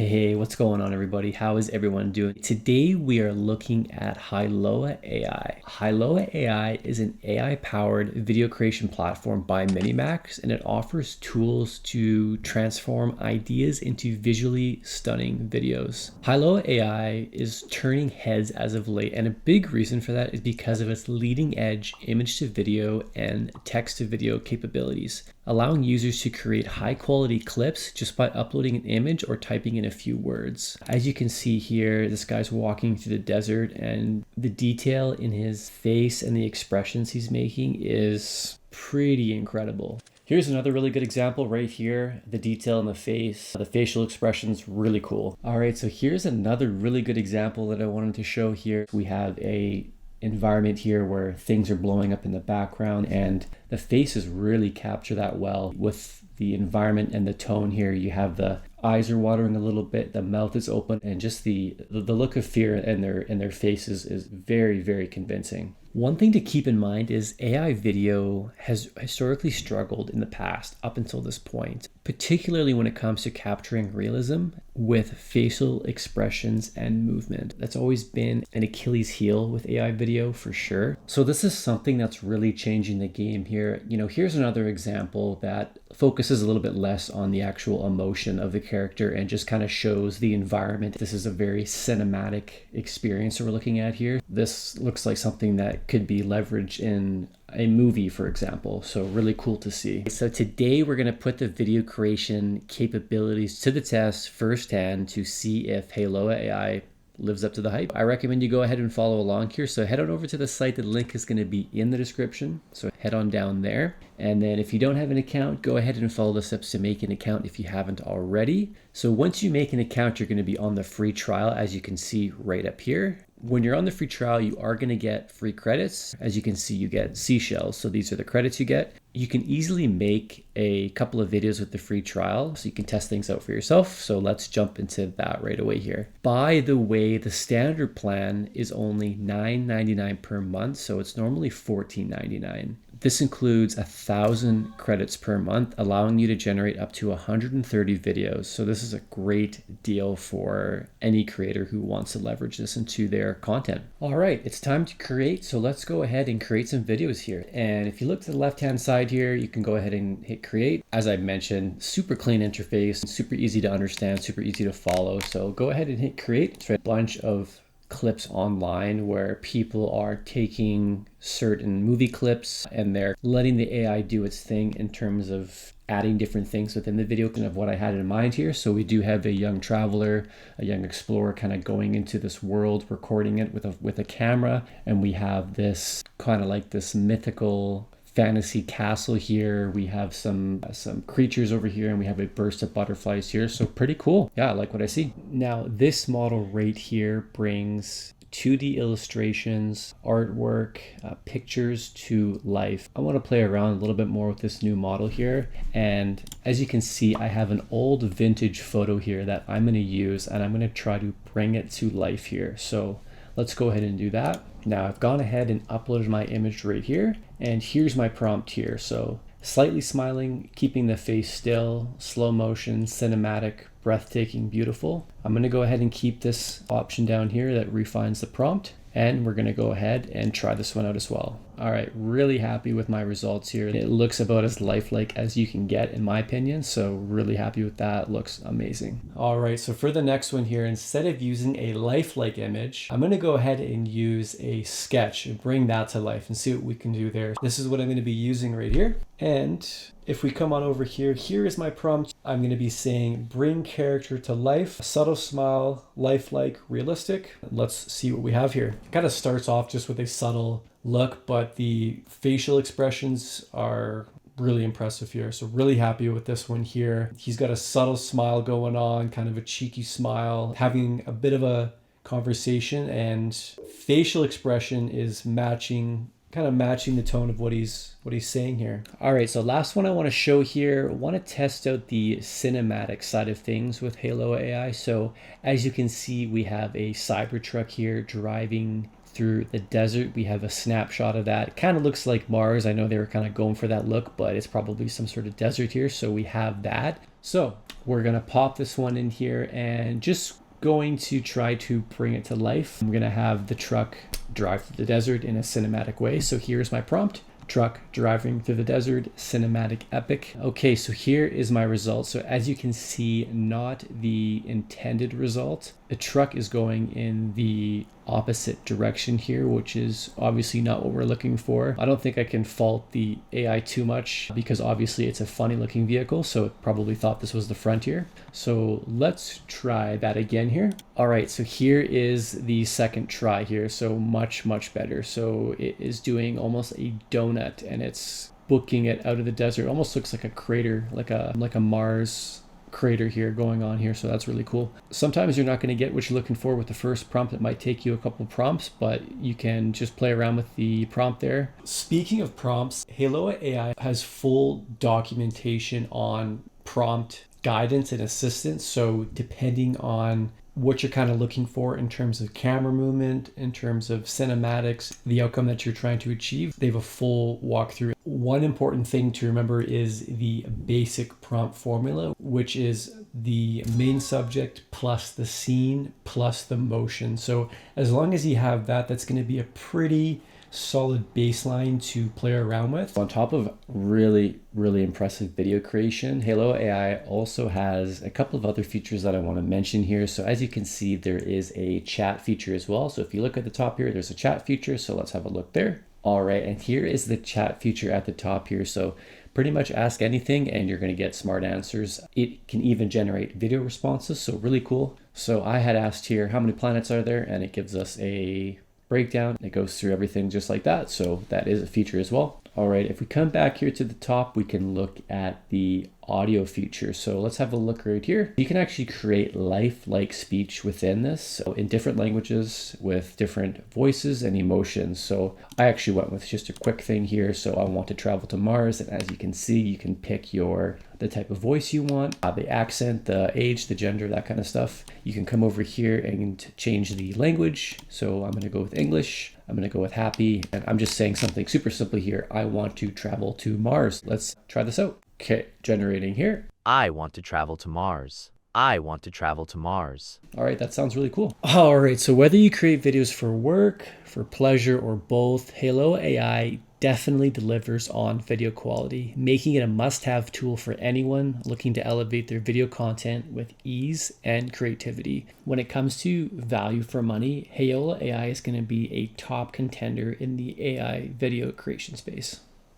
Hey, what's going on, everybody? How is everyone doing? Today we are looking at Hailuo AI. Hailuo AI is an AI-powered video creation platform by Minimax, and it offers tools to transform ideas into visually stunning videos. Hailuo AI is turning heads as of late, and a big reason for that is because of its leading-edge image-to-video and text-to-video capabilities, allowing users to create high-quality clips just by uploading an image or typing in a few words. As you can see here, this guy's walking through the desert, and the detail in his face and the expressions he's making is pretty incredible. Here's another really good example right here. The detail in the face, the facial expressions, really cool. All right, so here's another really good example that I wanted to show here. We have a environment here where things are blowing up in the background, and the faces really capture that well with the environment and the tone here. You have the eyes are watering a little bit, the mouth is open, and just the look of fear in their faces is very, very convincing. One thing to keep in mind is AI video has historically struggled in the past up until this point, particularly when it comes to capturing realism with facial expressions and movement. That's always been an Achilles heel with AI video for sure. So this is something that's really changing the game here. Here's another example that focuses a little bit less on the actual emotion of the character and just kind of shows the environment. This is a very cinematic experience that we're looking at here. This looks like something that could be leveraged in a movie, for example. So really cool to see. So today we're going to put the video creation capabilities to the test firsthand to see if Hailuo AI lives up to the hype. I recommend you go ahead and follow along here. So head on over to the site. The link is going to be in the description. So head on down there. And then if you don't have an account, go ahead and follow the steps to make an account if you haven't already. So once you make an account, you're going to be on the free trial, as you can see right up here. When you're on the free trial, you are going to get free credits. As you can see, you get seashells. So these are the credits you get. You can easily make a couple of videos with the free trial, so you can test things out for yourself. So let's jump into that right away here. By the way, the standard plan is only $9.99 per month, so it's normally $14.99. This includes 1,000 credits per month, allowing you to generate up to 130 videos. So this is a great deal for any creator who wants to leverage this into their content. All right, it's time to create. So let's go ahead and create some videos here. And if you look to the left-hand side here, you can go ahead and hit create. As I mentioned, super clean interface, super easy to understand, super easy to follow. So go ahead and hit create. It's a bunch of clips online where people are taking certain movie clips and they're letting the AI do its thing in terms of adding different things within the video of what I had in mind here. So we do have a young traveler, a young explorer kind of going into this world, recording it with a camera. And we have this kind of like this mythical fantasy castle here. We have some creatures over here, and we have a burst of butterflies here. So pretty cool. Yeah, I like what I see. Now this model right here brings 2D illustrations, artwork, pictures to life. I want to play around a little bit more with this new model here. And as you can see, I have an old vintage photo here that I'm going to use, and I'm going to try to bring it to life here. So let's go ahead and do that. Now I've gone ahead and uploaded my image right here, and here's my prompt here. So slightly smiling, keeping the face still, slow motion, cinematic, breathtaking, beautiful. I'm going to go ahead and keep this option down here that refines the prompt, and we're going to go ahead and try this one out as well. All right, really happy with my results here. It looks about as lifelike as you can get, in my opinion, so really happy with that. Looks amazing. All right, so for the next one here, instead of using a lifelike image, I'm going to go ahead and use a sketch and bring that to life and see what we can do there. This is what I'm going to be using right here. And if we come on over here, here is my prompt. I'm going to be saying, bring character to life, subtle smile, lifelike, realistic. Let's see what we have here. It kind of starts off just with a subtle look, but the facial expressions are really impressive here. So really happy with this one here. He's got a subtle smile going on, kind of a cheeky smile, having a bit of a conversation, and facial expression is kind of matching the tone of what he's saying here. All right, so last one I want to show here, I want to test out the cinematic side of things with Hailuo AI. So as you can see, we have a Cybertruck here driving through the desert. We have a snapshot of that. It kind of looks like Mars. I know they were kind of going for that look, but it's probably some sort of desert here. So we have that. So We're gonna pop this one in here and just going to try to bring it to life. I'm gonna have the truck drive through the desert in a cinematic way. So here's my prompt. Truck driving through the desert, cinematic epic. Okay, so here is my result. So as you can see, not the intended result. The truck is going in the opposite direction here, which is obviously not what we're looking for. I don't think I can fault the AI too much because obviously it's a funny looking vehicle, so it probably thought this was the front here. So let's try that again here. All right, so here is the second try here. So much better. So it is doing almost a donut and it's booking it out of the desert. It almost looks like a crater, like a Mars crater here going on here. So that's really cool. Sometimes you're not going to get what you're looking for with the first prompt. It might take you a couple prompts, but you can just play around with the prompt there. Speaking of prompts, Hailuo AI has full documentation on prompt guidance and assistance. So depending on what you're kind of looking for in terms of camera movement, in terms of cinematics, the outcome that you're trying to achieve, they have a full walkthrough. One important thing to remember is the basic prompt formula, which is the main subject plus the scene plus the motion. So as long as you have that, that's going to be a pretty solid baseline to play around with. On top of really impressive video creation, Hailuo AI also has a couple of other features that I want to mention here. So as you can see, there is a chat feature as well. So if you look at the top here, there's a chat feature. So let's have a look there. All right, and here is the chat feature at the top here. So pretty much ask anything and you're going to get smart answers. It can even generate video responses, so really cool. So I had asked here, how many planets are there? And it gives us a breakdown. It goes through everything just like that. So that is a feature as well. All right, if we come back here to the top, we can look at the audio feature. So let's have a look right here. You can actually create lifelike speech within this, so in different languages with different voices and emotions. So I actually went with just a quick thing here. So I want to travel to Mars, and as you can see, you can pick the type of voice you want, the accent, the age, the gender, that kind of stuff. You can come over here and change the language. So I'm going to go with English. I'm going to go with happy, and I'm just saying something super simple here. I want to travel to Mars. Let's try this out. Okay, generating here. I want to travel to Mars. I want to travel to Mars. All right, that sounds really cool. All right, so whether you create videos for work, for pleasure, or both, Hailuo AI definitely delivers on video quality, making it a must-have tool for anyone looking to elevate their video content with ease and creativity. When it comes to value for money, Hailuo AI is going to be a top contender in the AI video creation space.